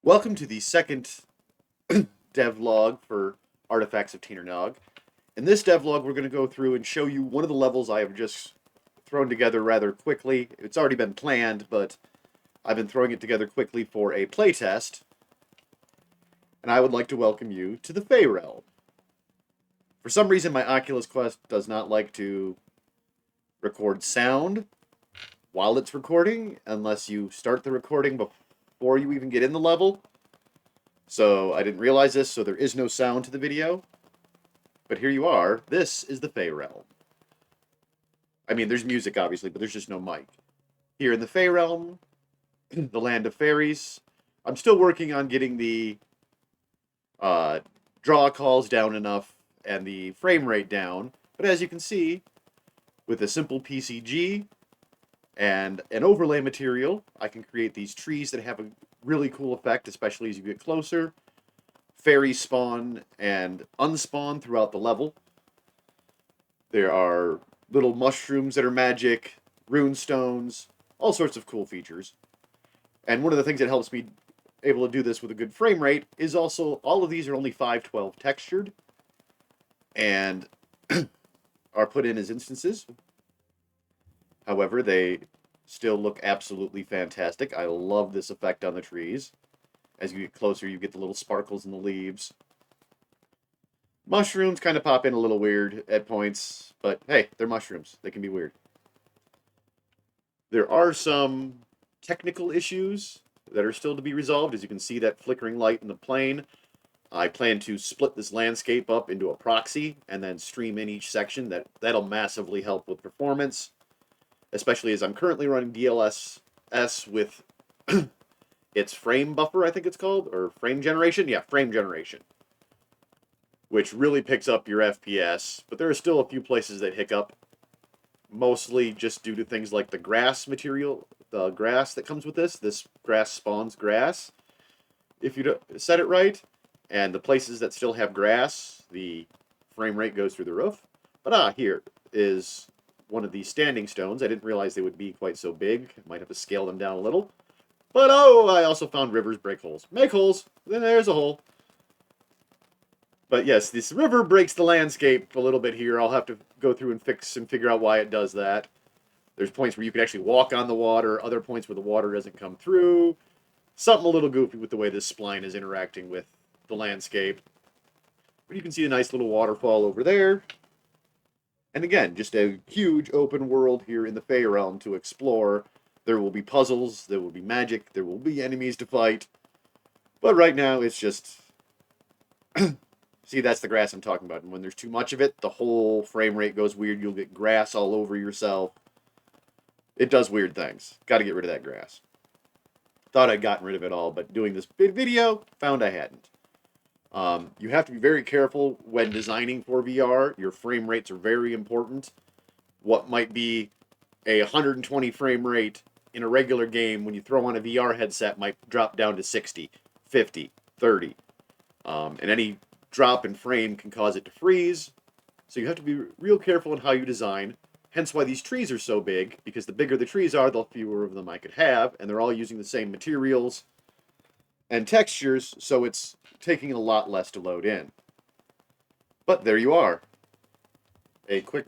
Welcome to the second devlog for Artifacts of Teenernog. In this devlog, we're going to go through and show you one of the levels I have just thrown together rather quickly. It's already been planned, but I've been throwing it together quickly for a playtest. And I would like to welcome you to the Fae Realm. For some reason, my Oculus Quest does not like to record sound while it's recording, unless you start the recording before you even get in the level. So I didn't realize this, so there is no sound to the video. But here you are. This is the Fae Realm. I mean, there's music, obviously, but there's just no mic. Here in the Fae Realm, the land of fairies, I'm still working on getting the draw calls down enough and the frame rate down. But as you can see, with a simple PCG and an overlay material, I can create these trees that have a really cool effect, especially as you get closer. Fairies spawn and unspawn throughout the level. There are little mushrooms that are magic, rune stones, all sorts of cool features. And one of the things that helps me able to do this with a good frame rate is also all of these are only 512 textured and are put in as instances. However, they still look absolutely fantastic. I love this effect on the trees. As you get closer, you get the little sparkles in the leaves. Mushrooms kind of pop in a little weird at points, but hey, they're mushrooms. They can be weird. There are some technical issues that are still to be resolved. As you can see, that flickering light in the plane. I plan to split this landscape up into a proxy and then stream in each section. That'll massively help with performance, especially as I'm currently running DLSS with its frame buffer, I think it's called, or frame generation. Yeah, frame generation, which really picks up your FPS. But there are still a few places that hiccup, mostly just due to things like the grass material, the grass that comes with this. This grass spawns grass if you don't set it right. And the places that still have grass, the frame rate goes through the roof. But here is one of these standing stones. I didn't realize they would be quite so big. Might have to scale them down a little. But oh, I also found rivers break holes. Make holes. Then there's a hole. But yes, this river breaks the landscape a little bit here. I'll have to go through and fix and figure out why it does that. There's points where you can actually walk on the water, other points where the water doesn't come through. Something a little goofy with the way this spline is interacting with the landscape. But you can see a nice little waterfall over there. And again, just a huge open world here in the Fae Realm to explore. There will be puzzles, there will be magic, there will be enemies to fight. But right now, it's just... See, that's the grass I'm talking about. And when there's too much of it, the whole frame rate goes weird. You'll get grass all over yourself. It does weird things. Got to get rid of that grass. Thought I'd gotten rid of it all, but doing this video, found I hadn't. You have to be very careful when designing for VR. Your frame rates are very important. What might be a 120 frame rate in a regular game when you throw on a VR headset might drop down to 60, 50, 30. And any drop in frame can cause it to freeze. So you have to be real careful in how you design. Hence why these trees are so big, because the bigger the trees are, the fewer of them I could have, and they're all using the same materials and textures, so it's taking a lot less to load in. But there you are. A quick